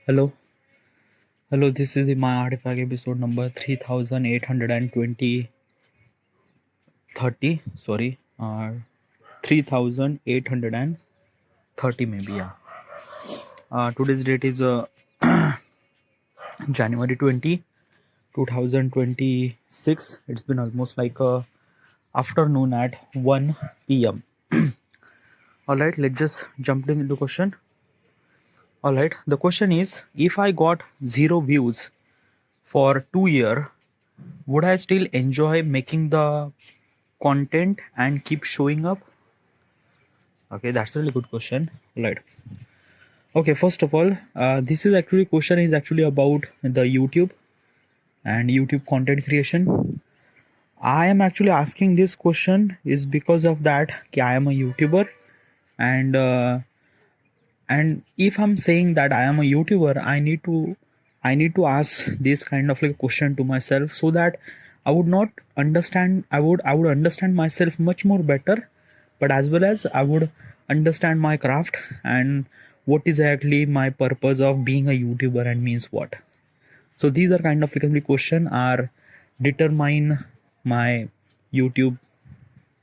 Hello, hello. This is the My Artifact episode number 3820 30. Sorry, 3830 maybe. Yeah. Today's date is January 20, 2026. It's been almost like afternoon at 1 p.m. All right, let's just jump into the question. All right, the question is: if I got 0 views for 2 years, would I still enjoy making the content and keep showing up? Okay, that's a really good question. Right. Okay, first of all, this is actually question is actually about the YouTube and YouTube content creation. I am actually asking this question is because of that I am a YouTuber, and if I'm saying that I am a YouTuber, I need to ask this kind of like question to myself so that I would not understand I would understand myself much more better, but as well as I would understand my craft and what is actually my purpose of being a YouTuber and means what. So these are kind of like the question are determine my YouTube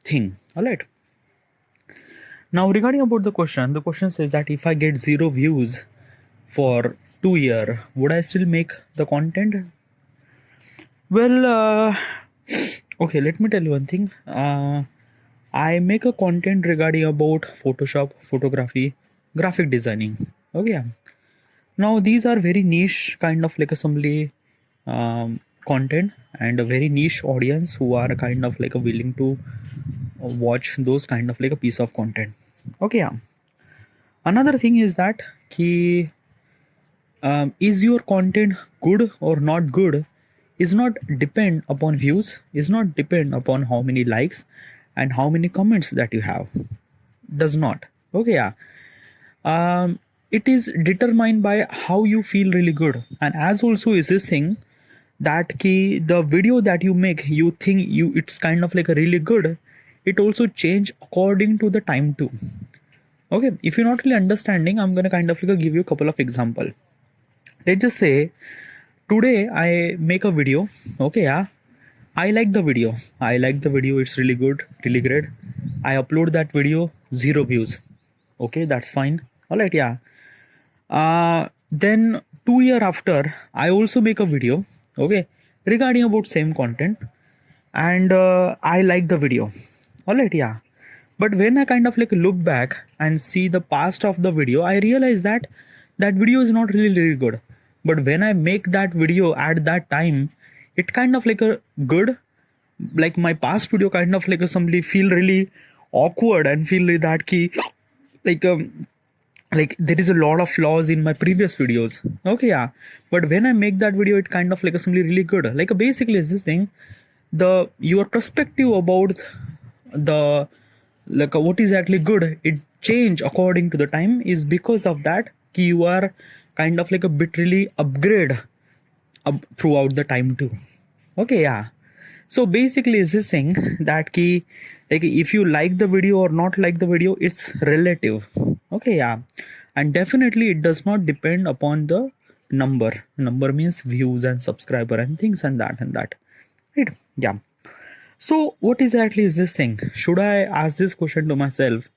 thing. All right. Now regarding about the question says that if I get 0 views for 2 years, would I still make the content? Well, okay, let me tell you one thing. I make a content regarding about Photoshop, photography, graphic designing. Okay. Now these are very niche kind of like assembly content and a very niche audience who are kind of like a willing to watch those kind of like a piece of content. Okay. Yeah. Another thing is that key is your content good or not good is not depend upon views, is not depend upon how many likes and how many comments that you have. Does not. Okay. Yeah. It is determined by how you feel really good, and as also is this thing that key the video that you make you think you it's kind of like a really good, it also change according to the time too. Okay, if you're not really understanding, I'm gonna kind of like give you a couple of example. Let's just say today I make a video. Okay, yeah, I like the video, it's really good, really great. I upload that video, 0 views. Okay, that's fine. All right. Yeah. Then 2 year after I also make a video, okay, regarding about same content, and I like the video. All right. Yeah. But when I kind of like look back and see the past of the video, I realize that that video is not really really good. But when I make that video at that time, it kind of like a good, like my past video kind of like a somebody feel really awkward and feel really that key like like there is a lot of flaws in my previous videos. Okay. Yeah. But when I make that video, it kind of like a simply really good, like basically is this thing, the your perspective about the like what is actually good, it change according to the time is because of that you are kind of like a bit really upgrade throughout the time too. Okay. Yeah. So basically is this thing that key, like if you like the video or not like the video, it's relative. Okay. Yeah. And definitely it does not depend upon the number means views and subscriber and things and that, right? Yeah. So what exactly is this thing? Should I ask this question to myself,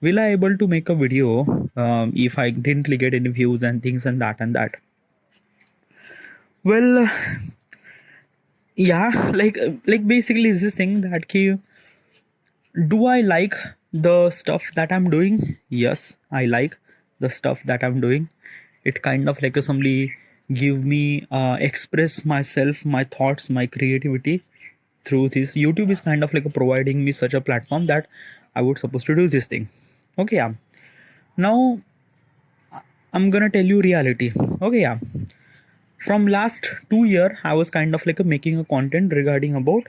will I able to make a video if I didn't get any views and things and that? Well, yeah, like basically is this thing that key, do I like the stuff that I'm doing? Yes, I like the stuff that I'm doing. It kind of like a somebody give me express myself, my thoughts, my creativity through this. YouTube is kind of like providing me such a platform that I would supposed to do this thing. Okay. Yeah. Now I'm gonna tell you reality. Okay. Yeah. From last 2 year, I was kind of like making a content regarding about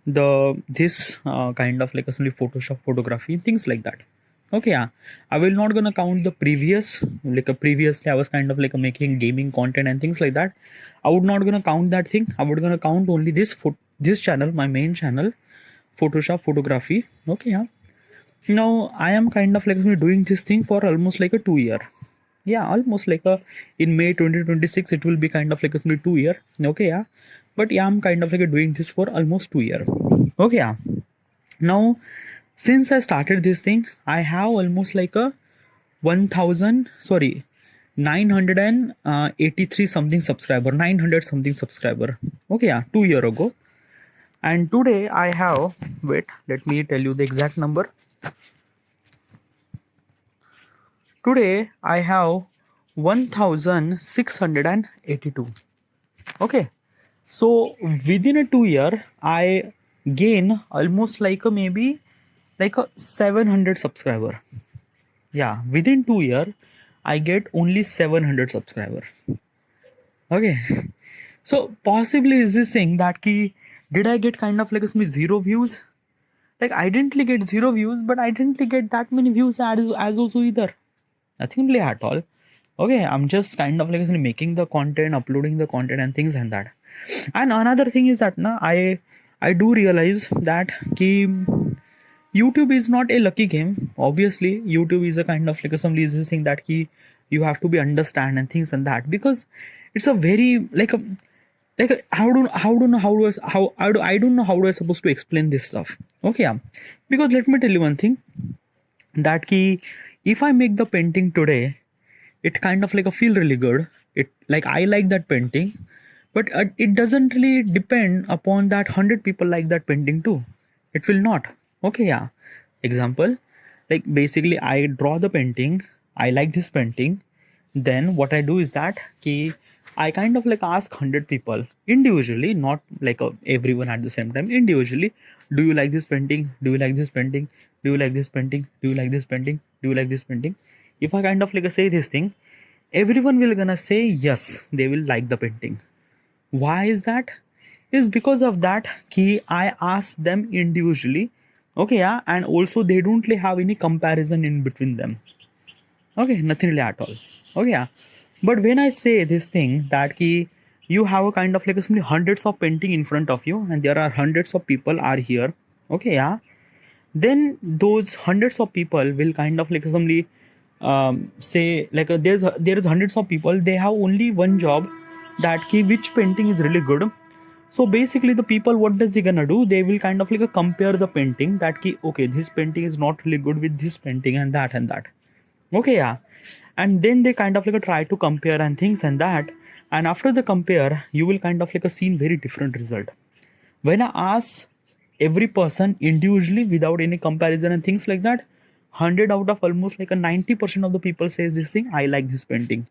the this kind of like assembly Photoshop photography things like that. Okay. Yeah, I will not gonna count the previous, like a previously I was kind of like making gaming content and things like that. I would not gonna count that thing. I would gonna count only this channel, my main channel, Photoshop photography. Okay. Yeah. Now I am kind of like doing this thing for almost like a 2 year. Yeah, almost like a in May 2026 it will be kind of like a 2 year. Okay, yeah. But yeah, I'm kind of like doing this for almost 2 year. Okay, yeah. Now since I started this thing, I have almost like a 1000 sorry 983 something subscriber, 900 something subscriber. Okay, yeah, 2 year ago. And today I have, wait, let me tell you the exact number. Today I have 1682. Okay, so within a 2 year I gain almost like a maybe like a 700 subscriber. Yeah, within 2 year I get only 700 subscriber. Okay, so possibly is this thing that key, did I get kind of like a zero views? Like I didn't get zero views, but I didn't get that many views as also either. Nothing really at all. Okay, I'm just kind of like making the content, uploading the content and things like that. And another thing is that I do realize that ki YouTube is not a lucky game. Obviously, YouTube is a kind of like a some easy thing that ki you have to be understand and things and that, because it's a very like a how do I don't know how do I supposed to explain this stuff. Okay, yeah. Because let me tell you one thing, that ki if I make the painting today, it kind of like a feel really good. It like I like that painting, but it doesn't really depend upon that 100 people like that painting too. It will not. Okay, yeah. Example, like basically I draw the painting, I like this painting, then what I do is that ki I kind of like ask 100 people individually, not like everyone at the same time, individually, do you like this painting, do you like this painting, do you like this painting, do you like this painting, do you like this painting. If I kind of like say this thing, everyone will gonna say yes, they will like the painting. Why is that? Is because of that ki I ask them individually. Okay, yeah. And also they don't really have any comparison in between them. Okay, nothing really at all. Okay, yeah. But when I say this thing that ki you have a kind of like so many hundreds of painting in front of you and there are hundreds of people are here. Okay, yeah. Then those hundreds of people will kind of like somebody say like there is hundreds of people, they have only one job, that ki which painting is really good. So basically the people, what does they gonna do, they will kind of like compare the painting, that ki okay, this painting is not really good with this painting and that and that. Okay, yeah. And then they kind of like try to compare and things and that, and after the compare you will kind of like seen very different result. When I ask every person individually without any comparison and things like that, 100 out of almost like a 90% of the people says this thing, I like this painting.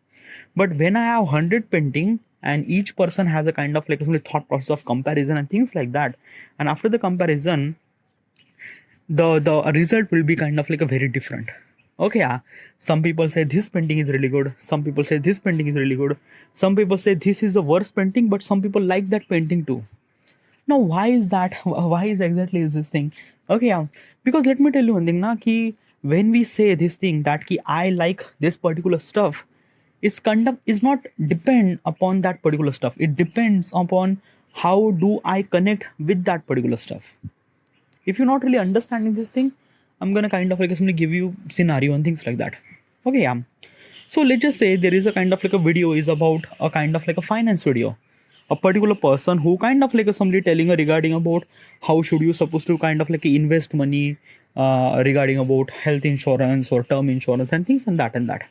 But when I have 100 painting and each person has a kind of like a thought process of comparison and things like that, and after the comparison the result will be kind of like a very different. Okay, yeah. Some people say this painting is really good, some people say this painting is really good, some people say this is the worst painting, but some people like that painting too. Now why is that? Why is exactly is this thing? Okay, yeah. Because let me tell you one thing na, ki when we say this thing that ki I like this particular stuff, is kind of is not depend upon that particular stuff, it depends upon how do I connect with that particular stuff. If you're not really understanding this thing, I'm gonna kind of like simply give you scenario and things like that. Okay, yeah. So let's just say there is a kind of like a video is about a kind of like a finance video, a particular person who kind of like somebody telling her regarding about how should you supposed to kind of like invest money, regarding about health insurance or term insurance and things and that and that.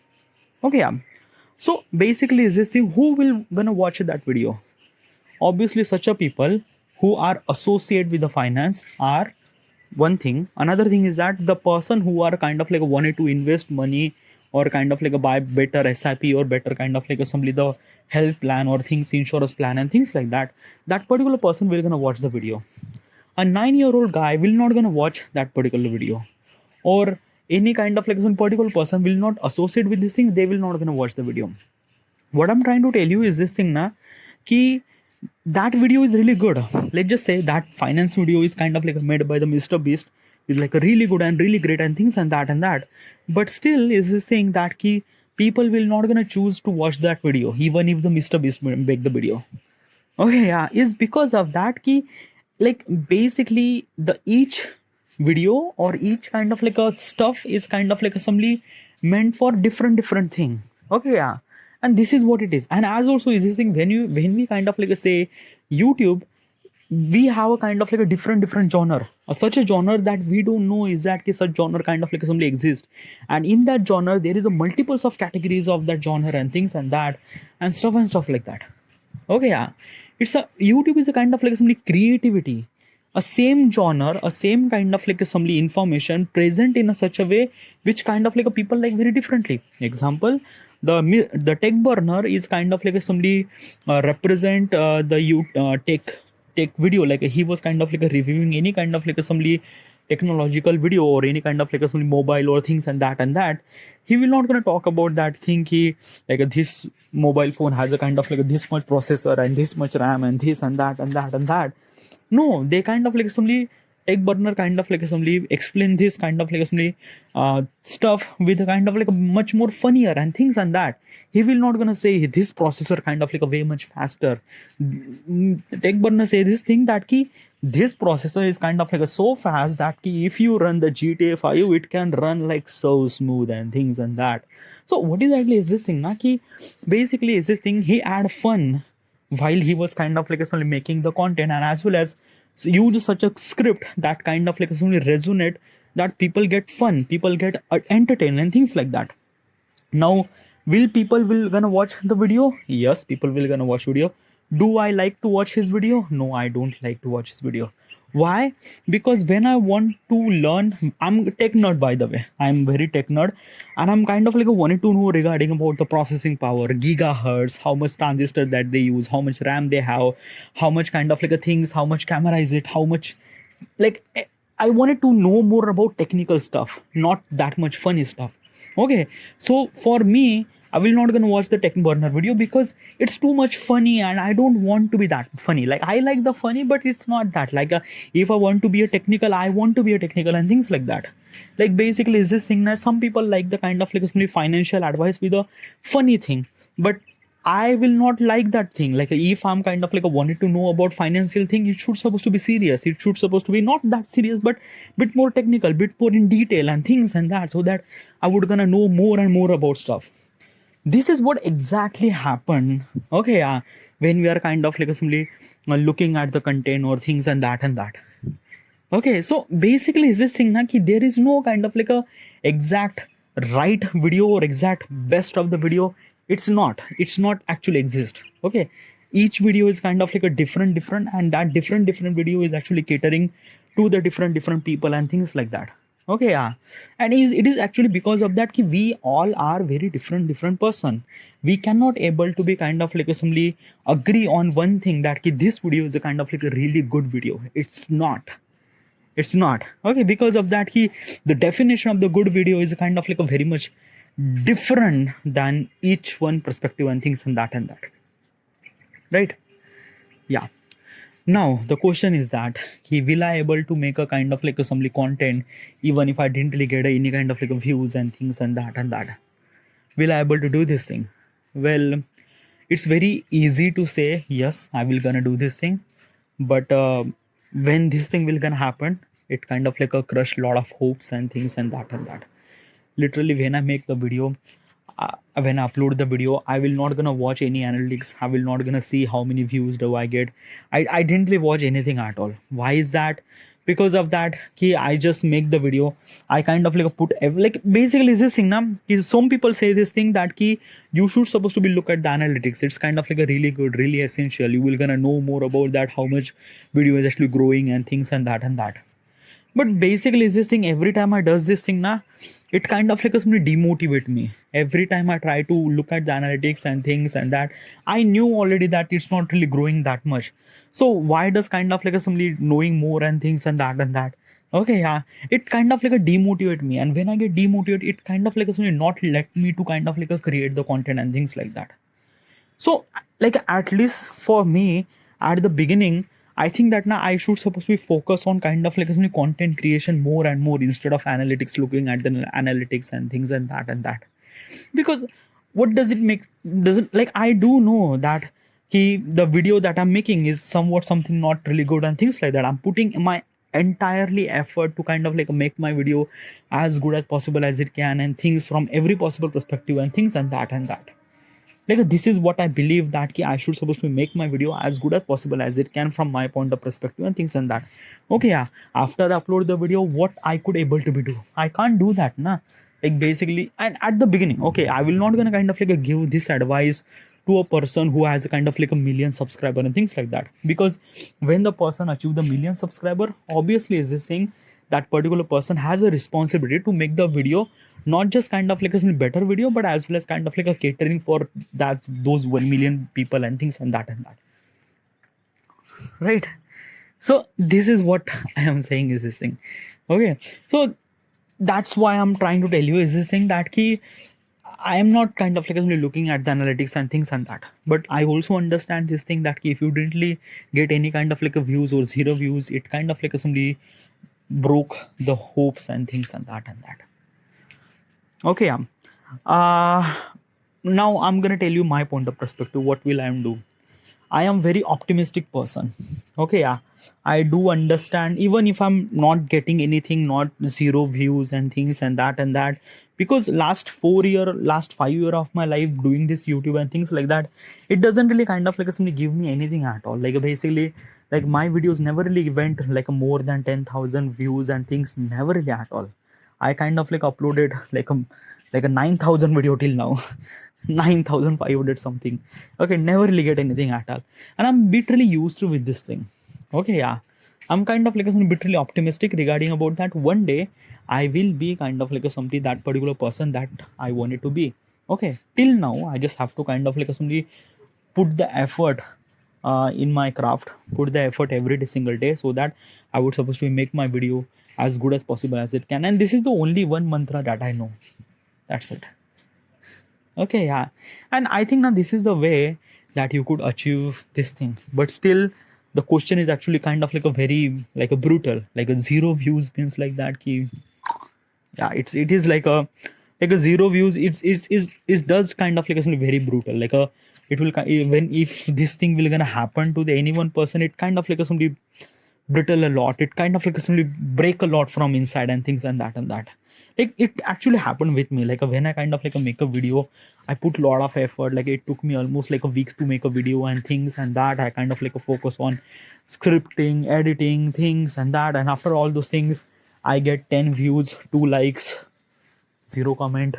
Okay, yeah. So basically is this thing, who will gonna watch that video? Obviously such a people who are associated with the finance are one thing. Another thing is that the person who are kind of like wanted to invest money or kind of like a buy better SIP or better kind of like a simply the health plan or things insurance plan and things like that, that particular person will gonna watch the video. A 9-year-old guy will not gonna watch that particular video, or any kind of like some particular person will not associate with this thing, they will not gonna watch the video. What I'm trying to tell you is this thing na, ki that video is really good. Let's just say that finance video is kind of like made by the Mr. Beast, is like a really good and really great and things and that, but still is this thing that ki people will not gonna choose to watch that video even if the Mr. Beast make the video. Okay, yeah. Is because of that ki like basically the each video or each kind of like a stuff is kind of like assembly meant for different thing. Okay, yeah. And this is what it is. And as also is this thing, when we kind of like say YouTube, we have a kind of like a different genre, such a genre that we don't know is that such genre kind of like simply exists. And in that genre there is a multiples of categories of that genre and things and that and stuff like that. Okay, yeah. It's a YouTube is a kind of like some creativity, a same genre, a same kind of like some information present in a such a way which kind of like a people like very differently. Example, the tech burner is kind of like a somebody represent the you tech video, like he was kind of like a reviewing any kind of like a somebody technological video or any kind of like a some mobile or things and that he will not gonna talk about that thing he like this mobile phone has a kind of like this much processor and this much ram and this and that and that and that. No, they kind of like somebody tech burner kind of like somebody explain this kind of like somebody stuff with a kind of like a much more funnier and things and that. He will not gonna say this processor kind of like a way much faster. Tech burner say this thing that key this processor is kind of like a so fast that key if you run the GTA 5 it can run like so smooth and things and that. So what exactly is this thing na ki basically is this thing he add fun while he was kind of like actually making the content and as well as use such a script that kind of like actually resonate that people get fun, people get entertained and things like that. Now will people will gonna watch the video? Yes, people will gonna watch video. Do I like to watch his video? No, I don't like to watch his video. Why? Because when I want to learn, I'm tech nerd by the way. I'm very tech nerd, and I'm kind of like a wanted to know regarding about the processing power, gigahertz, how much transistor that they use, how much RAM they have, how much kind of like a things, how much camera is it, how much like I wanted to know more about technical stuff, not that much funny stuff. Okay, so for me, I will not gonna watch the tech burner video because it's too much funny and I don't want to be that funny. Like I like the funny, but it's not that. Like if I want to be a technical, I want to be a technical and things like that. Like basically, is this thing that some people like the kind of like simply financial advice with a funny thing, but I will not like that thing. Like if I'm kind of like a wanted to know about financial thing, it should supposed to be serious. It should supposed to be not that serious, but bit more technical, bit more in detail and things and that, so that I would gonna know more and more about stuff. This is what exactly happened. Okay, yeah, when we are kind of like simply looking at the content or things and that and that. Okay, so basically is this thing na ki there is no kind of like a exact right video or exact best of the video. It's not actually exist. Okay, each video is kind of like a different and that different video is actually catering to the different people and things like that. Okay, yeah. And it is actually because of that ki we all are very different person. We cannot able to be kind of like a simply agree on one thing that ki this video is a kind of like a really good video. It's not. Okay, because of that the definition of the good video is kind of like a very much different than each one perspective and things and that, right? Yeah. Now the question is that will I able to make a kind of like a some content even if I didn't really get any kind of like a views and things and that. Will I able to do this thing? Well, it's very easy to say yes, I will gonna do this thing, but when this thing will gonna happen, it kind of like a crush lot of hopes and things and that. Literally when I make the video, when I upload the video, I will not gonna watch any analytics. I will not gonna see how many views do I get. I didn't really watch anything at all. Why is that? Because of that I just make the video. I kind of like put like basically is this thing na some people say this thing that you should supposed to be look at the analytics. It's kind of like a really good, really essential. You will gonna know more about that, how much video is actually growing and things and that. But basically is this thing, every time I does this thing na, it kind of like demotivate me. Every time I try to look at the analytics and things and that, I knew already that it's not really growing that much. So why does kind of like somebody knowing more and things and that? Okay, yeah, it kind of like a demotivate me. And when I get demotivated, it kind of like somebody not let me to kind of like create the content and things like that. So like at least for me at the beginning, I think that now I should supposed to be focus on kind of like content creation more and more instead of analytics, looking at the analytics and things and that. Because what does it make? Doesn't like I do know that the video that I'm making is somewhat something not really good and things like that. I'm putting my entirely effort to kind of like make my video as good as possible as it can, and things from every possible perspective and things and that. Like this is what I believe, that ki I should supposed to make my video as good as possible as it can from my point of perspective and things and that. Okay, yeah. After I upload the video, what I could able to be do? I can't do that, na. Like basically, and at the beginning, okay, I will not gonna kind of like give this advice to a person who has a kind of like a million subscriber and things like that, because when the person achieve the million subscriber, obviously is this thing, that particular person has a responsibility to make the video not just kind of like a better video, but as well as kind of like a catering for that those 1 million people and things and that, right? So this is what I am saying is this thing. Okay, so that's why I'm trying to tell you is this thing, that key I am not kind of like only looking at the analytics and things and that, but I also understand this thing, that if you didn't really get any kind of like a views or zero views, it kind of like somebody broke the hopes and things and that. Okay, now I'm gonna tell you my point of perspective. What will I do? I am very optimistic person. Okay, yeah. I do understand, even if I'm not getting anything, not zero views and things and that, because last 5 year of my life doing this YouTube and things like that, it doesn't really kind of like simply give me anything at all. Like basically, like my videos never really went like more than 10,000 views and things, never really at all. I kind of like uploaded like a 9,000 video till now. 9,500 something. Okay, never really get anything at all. And I'm literally used to with this thing. Okay, yeah. I'm kind of like a literally optimistic regarding about that. One day I will be kind of like a somebody, that particular person that I wanted to be. Okay. Till now, I just have to kind of like a somebody put the effort in my craft, put the effort every single day, so that I would supposed to make my video as good as possible as it can. And this is the only one mantra that I know. That's it. Okay, yeah. And I think now this is the way that you could achieve this thing. But still, the question is actually kind of like a very like a brutal, like a zero views means like that. Ki, yeah, it is like a zero views. It does kind of like a very brutal. Like a it will when if this thing will gonna happen to the any one person, it kind of like a somebody brittle a lot. It kind of like somebody break a lot from inside and things and that. Like it actually happened with me. Like when I kind of like make a video, I put a lot of effort. Like it took me almost like a week to make a video and things and that. I kind of like a focus on scripting, editing, things and that. And after all those things, I get 10 views, 2 likes, 0 comment.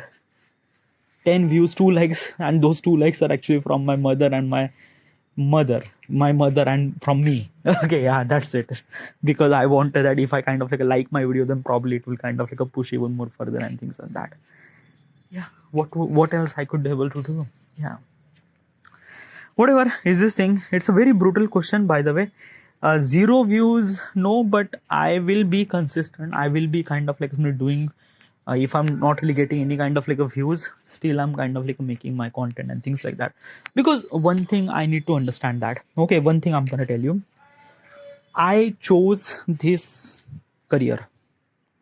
10 views, 2 likes, and those 2 likes are actually from my mother and my mother and from me. Okay, yeah, that's it. Because I wanted that if I kind of like my video, then probably it will kind of like a push even more further and things like that. Yeah, what else I could be able to do? Yeah, whatever is this thing. It's a very brutal question, by the way. 0 views, no, but I will be consistent. I will be kind of like doing. If I'm not really getting any kind of like a views, still I'm kind of like making my content and things like that. Because one thing I need to understand that. Okay, one thing I'm gonna tell you. I chose this career.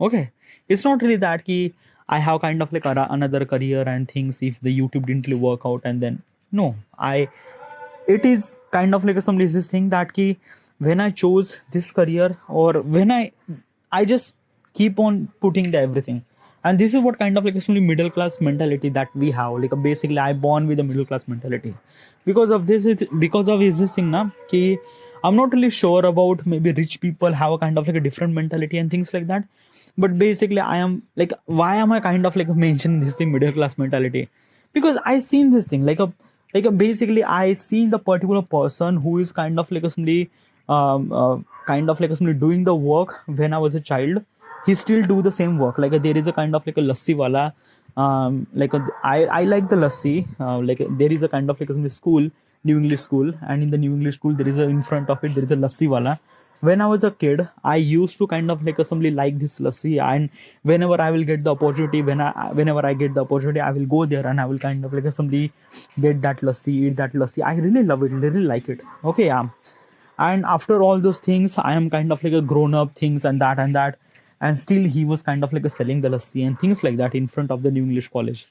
Okay, it's not really that ki I have kind of like another career and things if the YouTube didn't really work out, and then no, it is kind of like somebody this thing that ki when I chose this career, or when I just keep on putting the everything. And this is what kind of like a middle class mentality that we have. Like basically, I born with a middle class mentality. Because of this, is this thing na ki I'm not really sure about maybe rich people have a kind of like a different mentality and things like that. But basically, I am like, why am I kind of like mentioning this thing middle class mentality? Because I seen this thing basically I seen the particular person who is kind of like somebody kind of like somebody doing the work when I was a child. He still do the same work. Like there is a kind of like a lassi wala. I like the lassi. Like there is a kind of like a school, New English school, and in the New English school there is in front of it there is a lassi wala. When I was a kid, I used to kind of like somebody like this lassi, and whenever I will get the opportunity, whenever I get the opportunity, I will go there and I will kind of like somebody get that lassi, eat that lassi. I really love it, really like it. Okay, yeah. And after all those things, I am kind of like a grown up things and that. And still he was kind of like a selling the lassi and things like that in front of the New English college.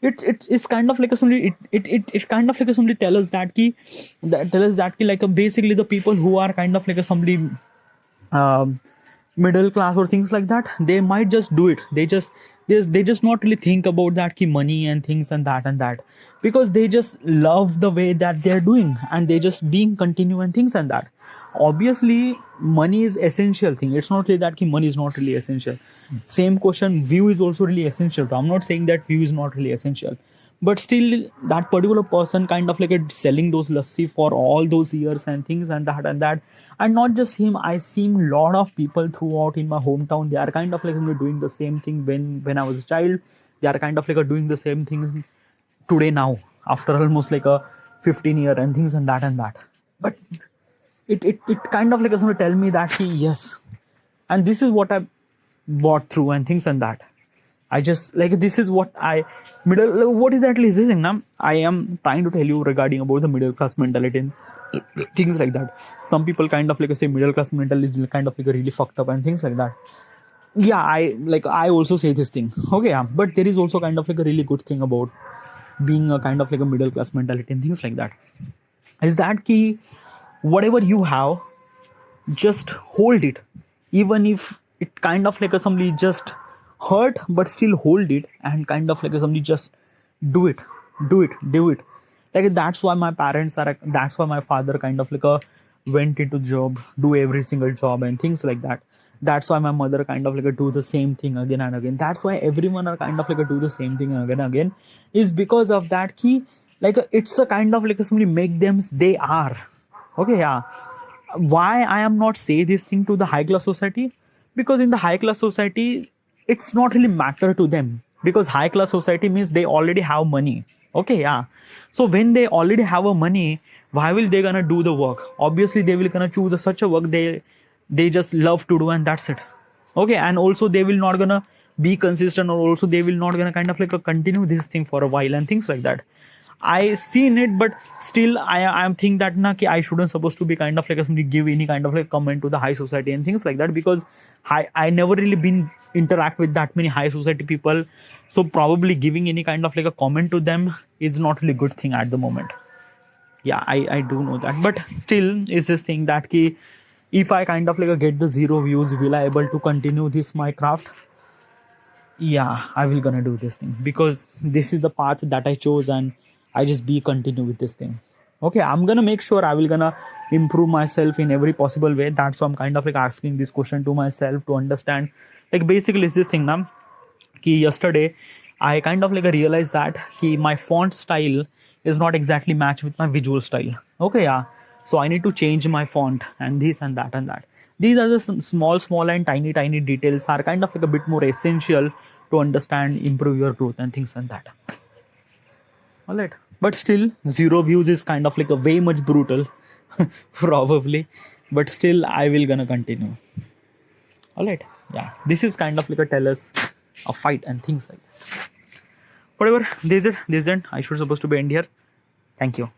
It's kind of like a somebody it kind of like a somebody tell us that ki like basically the people who are kind of like a somebody middle class or things like that, they might just do it. They just not really think about that ki money and things and that, because they just love the way that they're doing, and they just being continue and things and that. Obviously money is essential thing. It's not really that ki money is not really essential. Same question, view is also really essential. I'm not saying that view is not really essential, but still that particular person kind of like selling those lassi for all those years and things and that. And not just him, I seen a lot of people throughout in my hometown. They are kind of like doing the same thing when I was a child. They are kind of like doing the same thing today now, after almost like a 15 year and things and that. But it kind of like doesn't tell me that yes, and this is what I bought through and things and that. I just like, this is what I middle, what is actually this thing now. I am trying to tell you regarding about the middle class mentality and things like that. Some people kind of like say middle class mentality is kind of like really fucked up and things like that. Yeah, I also say this thing. Okay, yeah, but there is also kind of like a really good thing about being a kind of like a middle class mentality and things like that. Is that key? Whatever you have, just hold it, even if it kind of like a somebody just hurt, but still hold it, and kind of like a somebody just do it. Like that's why my parents are, that's why my father kind of like a went into job, do every single job and things like that. That's why my mother kind of like a do the same thing again and again. That's why everyone are kind of like a do the same thing again and again, is because of that key. Like it's a kind of like a somebody make them they are. Okay, yeah. Why I am not say this thing to the high class society? Because in the high class society, it's not really matter to them, because high class society means they already have money. Okay, yeah. So when they already have a money, why will they gonna do the work? Obviously they will gonna choose such a work they just love to do, and that's it. Okay, and also they will not gonna be consistent, or also they will not gonna kind of like continue this thing for a while and things like that. I seen it, but still I am think that na ki I shouldn't supposed to be kind of like somebody give any kind of like comment to the high society and things like that, because I never really been interact with that many high society people. So probably giving any kind of like a comment to them is not really good thing at the moment. Yeah, I do know that, but still is this thing that ki if I kind of like get the 0 views, will I able to continue this my craft? Yeah, I will gonna do this thing, because this is the path that I chose, and I just be continue with this thing. Okay, I'm gonna make sure I will gonna improve myself in every possible way. That's why I'm kind of like asking this question to myself to understand. Like basically it's this thing now, ki yesterday I kind of like realized that ki my font style is not exactly match with my visual style. Okay, yeah. So I need to change my font and this and that and that. These are the small and tiny details are kind of like a bit more essential to understand, improve your growth and things like that. All right, but still 0 views is kind of like a way much brutal, probably, but still I will gonna continue. All right, yeah, this is kind of like a tell us a fight and things like that. Whatever, this is it. I should supposed to be end here. Thank you.